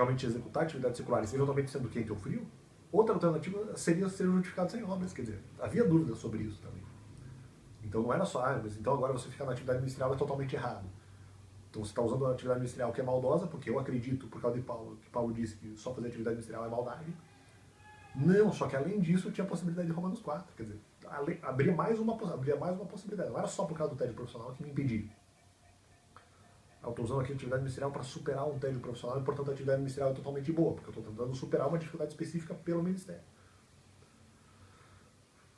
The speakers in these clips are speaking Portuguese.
realmente executar atividades seculares, eventualmente sendo quente ou frio, outra alternativa seria ser justificado sem obras, quer dizer, havia dúvidas sobre isso também. Então não era só, mas então agora você ficar na atividade ministerial é totalmente errado. Então você está usando a atividade ministerial que é maldosa, porque eu acredito, por causa de Paulo, que Paulo disse que só fazer atividade ministerial é maldade. Não, só que além disso tinha a possibilidade de Romanos 4, quer dizer, abria mais uma possibilidade. Não era só por causa do tédio profissional que me impedia. Eu estou usando aqui a atividade ministerial para superar um tédio profissional e, portanto, a atividade ministerial é totalmente boa, porque eu estou tentando superar uma dificuldade específica pelo ministério.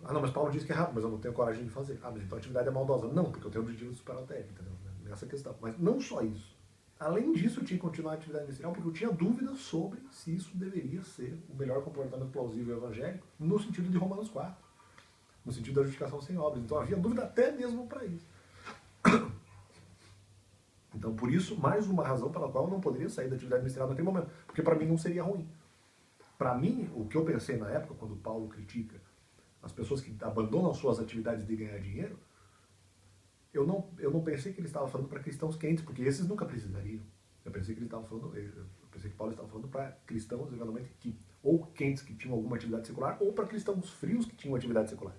Ah, não, mas Paulo disse que é errado, mas eu não tenho coragem de fazer. Ah, mas então a atividade é maldosa. Não, porque eu tenho o objetivo de superar o tédio, entendeu? Nessa questão. Mas não só isso. Além disso, eu tinha que continuar a atividade ministerial porque eu tinha dúvidas sobre se isso deveria ser o melhor comportamento plausível evangélico no sentido de Romanos 4, no sentido da justificação sem obras. Então havia dúvida até mesmo para isso. Então, por isso, mais uma razão pela qual eu não poderia sair da atividade ministerial naquele momento, porque para mim não seria ruim. Para mim, o que eu pensei na época, quando Paulo critica as pessoas que abandonam suas atividades de ganhar dinheiro, eu não pensei que ele estava falando para cristãos quentes, porque esses nunca precisariam. Eu pensei que Paulo estava falando para cristãos, eventualmente, ou quentes que tinham alguma atividade secular, ou para cristãos frios que tinham atividade secular.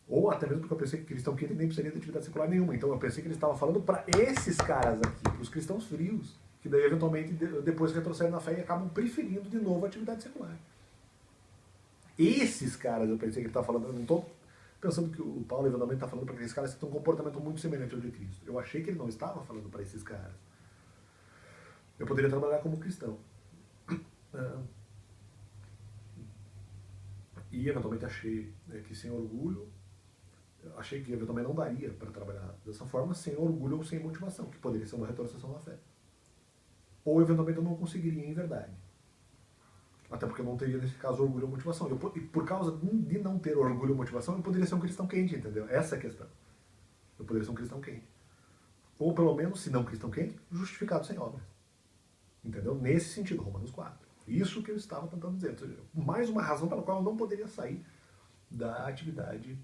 Ou até mesmo porque eu pensei que cristão quente nem precisaria de atividade secular nenhuma. Então eu pensei que ele estava falando para esses caras aqui, para os cristãos frios, que daí eventualmente depois retrocedem na fé e acabam preferindo de novo a atividade secular. Esses caras eu pensei que ele estava falando, eu não estou pensando que o Paulo eventualmente está falando para aqueles caras que têm um comportamento muito semelhante ao de Cristo. Eu achei que ele não estava falando para esses caras. Eu poderia trabalhar como cristão. E eventualmente achei que sem orgulho, achei que eventualmente não daria para trabalhar dessa forma sem orgulho ou sem motivação, que poderia ser uma retrocessão da fé. Ou eventualmente eu não conseguiria em verdade. Até porque eu não teria, nesse caso, orgulho ou motivação. E por causa de não ter orgulho ou motivação, eu poderia ser um cristão quente, entendeu? Essa é a questão. Eu poderia ser um cristão quente. Ou pelo menos, se não cristão quente, justificado sem obras. Entendeu? Nesse sentido, Romanos 4. Isso que eu estava tentando dizer. Mais uma razão pela qual eu não poderia sair da atividade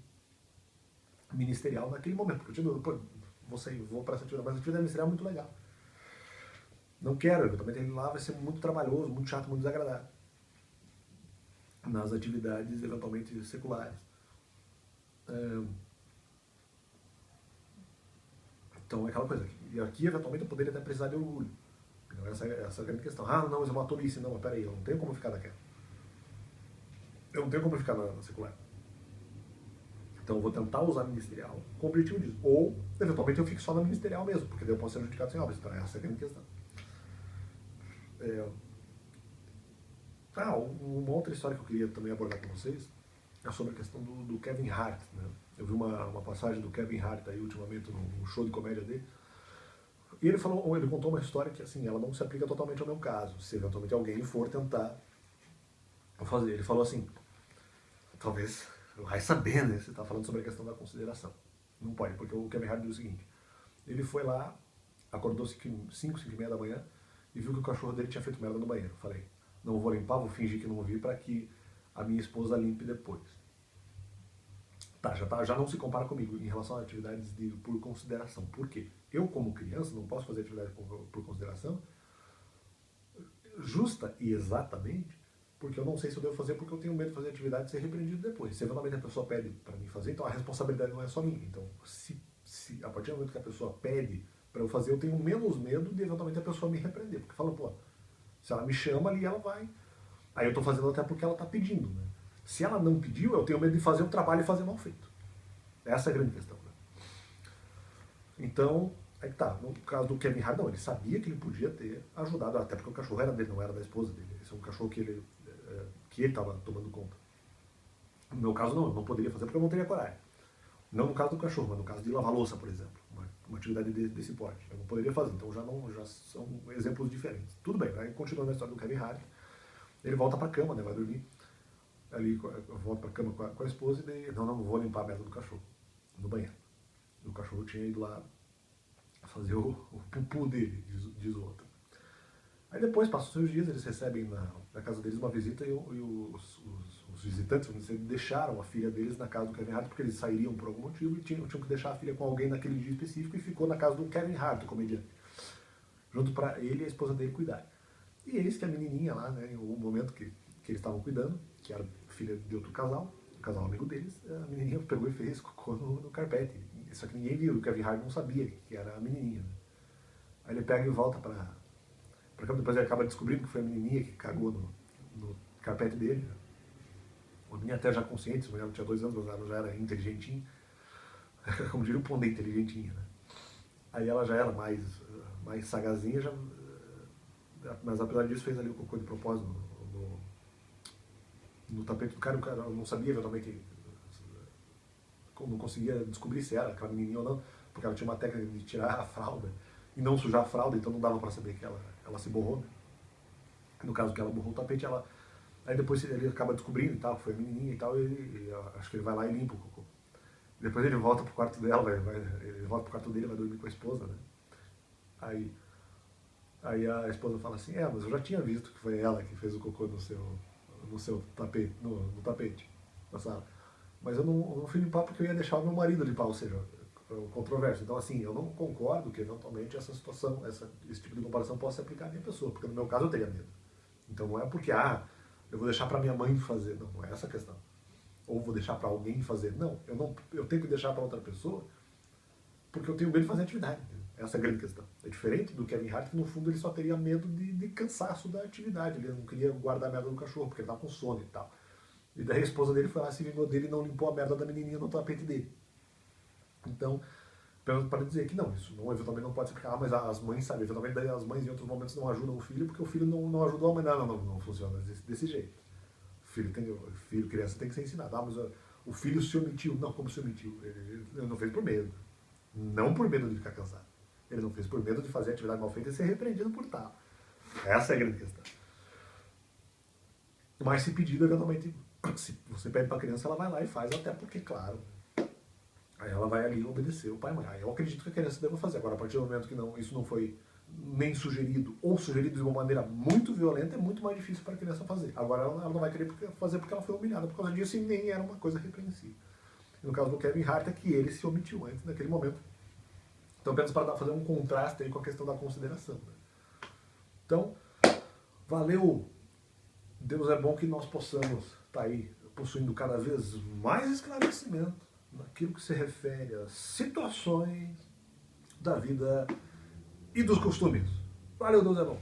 ministerial naquele momento. Porque eu tinha, vou para essa atividade, mas a atividade ministerial é muito legal. Não quero, eventualmente ele lá vai ser muito trabalhoso, muito chato, muito desagradável. Nas atividades eventualmente seculares. Então é aquela coisa. E aqui eventualmente eu poderia até precisar de orgulho. Então, essa é a grande questão. Ah, não, mas é uma tolice. Não, mas peraí, eu não tenho como ficar daquela. Eu não tenho como ficar na secular. Então eu vou tentar usar a ministerial com o objetivo disso. Ou, eventualmente, eu fico só na ministerial mesmo, porque daí eu posso ser justificado sem obras. Então essa é a grande questão. Uma outra história que eu queria também abordar com vocês é sobre a questão do Kevin Hart. Né? Eu vi uma passagem do Kevin Hart aí ultimamente num show de comédia dele. E ele contou uma história que assim, ela não se aplica totalmente ao meu caso. Se eventualmente alguém for tentar fazer. Ele falou assim, talvez vai saber, né? Você está falando sobre a questão da consideração. Não pode, porque o Kevin Hart diz o seguinte. Ele foi lá, acordou 5, 5h30 da manhã e viu que o cachorro dele tinha feito merda no banheiro. Falei, não vou limpar, vou fingir que não vi para que a minha esposa limpe depois. Já não se compara comigo em relação a atividades por consideração. Por quê? Eu, como criança, não posso fazer atividade por consideração justa e exatamente porque eu não sei se eu devo fazer porque eu tenho medo de fazer atividade e ser repreendido depois. Se eventualmente a pessoa pede para mim fazer, então a responsabilidade não é só minha. Então, se a partir do momento que a pessoa pede para eu fazer, eu tenho menos medo de eventualmente a pessoa me repreender. Porque fala, pô, se ela me chama ali, ela vai. Aí eu estou fazendo até porque ela está pedindo. Né? Se ela não pediu, eu tenho medo de fazer o trabalho e fazer mal feito. Essa é a grande questão. Né? Então, aí tá. No caso do Kevin Hart, não, ele sabia que ele podia ter ajudado, até porque o cachorro era dele, não era da esposa dele. Esse é um cachorro que ele estava tomando conta. No meu caso, não, eu não poderia fazer porque eu não teria coragem. Não no caso do cachorro, mas no caso de lavar louça, por exemplo. Uma atividade desse porte. Eu não poderia fazer, então já são exemplos diferentes. Tudo bem, aí continuando a história do Kevin Hart, ele volta pra cama, né, vai dormir. Ali, volta pra cama com a esposa e daí, não vou limpar a merda do cachorro, no banheiro. E o cachorro tinha ido lá fazer o pupu dele, diz o outro. Aí depois, passam os seus dias, eles recebem na casa deles uma visita e os visitantes, vamos dizer, deixaram a filha deles na casa do Kevin Hart porque eles sairiam por algum motivo e tinham que deixar a filha com alguém naquele dia específico e ficou na casa do Kevin Hart, o comediante, junto para ele e a esposa dele cuidarem. E eis que a menininha lá, né, em algum momento que eles estavam cuidando, que era filha de outro casal, um casal amigo deles, a menininha pegou e fez cocô no carpete. Só que ninguém viu, o Kevin Hart não sabia que era a menininha. Né? Aí ele pega e volta pra cama, depois ele acaba descobrindo que foi a menininha que cagou no carpete dele. Né? A menina até já consciente, se ela tinha 2 anos, mas ela já era inteligentinha. Como diria o Pondé, inteligentinha. Né? Aí ela já era mais sagazinha, já, mas apesar disso fez ali o cocô de propósito no tapete do cara. O cara não sabia eventualmente, não conseguia descobrir se era aquela menininha ou não, porque ela tinha uma técnica de tirar a fralda e não sujar a fralda, então não dava para saber que ela se borrou. Né? No caso que ela borrou o tapete, aí depois ele acaba descobrindo e tal, que foi a menininha e tal, e acho que ele vai lá e limpa o cocô. Depois ele volta pro quarto dela, ele volta pro quarto dele, vai dormir com a esposa, né? Aí a esposa fala assim, mas eu já tinha visto que foi ela que fez o cocô no seu tapete, no tapete, na sala. Mas eu não fui limpar porque eu ia deixar o meu marido limpar, ou seja, controverso. Então, assim, eu não concordo que eventualmente essa situação, esse tipo de comparação possa se aplicar à minha pessoa, porque no meu caso eu teria medo. Então não é porque, eu vou deixar para minha mãe fazer, não é essa a questão. Ou vou deixar para alguém fazer. Não, eu tenho que deixar para outra pessoa porque eu tenho medo de fazer atividade. Essa é a grande questão. É diferente do Kevin Hart, que no fundo ele só teria medo de cansaço da atividade. Ele não queria guardar a merda do cachorro, porque ele estava com sono e tal. E daí a esposa dele foi lá, se vingou dele e não limpou a merda da menininha no tapete dele. Então, para dizer que não, isso eventualmente não pode se aplicar, mas as mães, sabe, eventualmente as mães em outros momentos não ajudam o filho porque o filho não ajudou a mãe. Não funciona desse jeito. Criança tem que ser ensinada. Mas o filho se omitiu. Não, como se omitiu? Ele não fez por medo. Não por medo de ficar cansado. Ele não fez por medo de fazer atividade mal feita e ser repreendido por tal. Essa é a grande questão. Mas se pedido, eventualmente, se você pede para a criança, ela vai lá e faz, até porque, claro, aí ela vai ali obedecer o pai e a mãe. Aí eu acredito que a criança deva fazer. Agora, a partir do momento que isso não foi nem sugerido, ou sugerido de uma maneira muito violenta, é muito mais difícil para a criança fazer. Agora ela não vai querer fazer porque ela foi humilhada por causa disso e nem era uma coisa repreensível. E no caso do Kevin Hart é que ele se omitiu antes naquele momento. Então apenas para fazer um contraste aí com a questão da consideração. Né? Então, valeu! Deus é bom que nós possamos estar aí possuindo cada vez mais esclarecimento naquilo que se refere às situações da vida e dos costumes. Valeu, Deus é bom!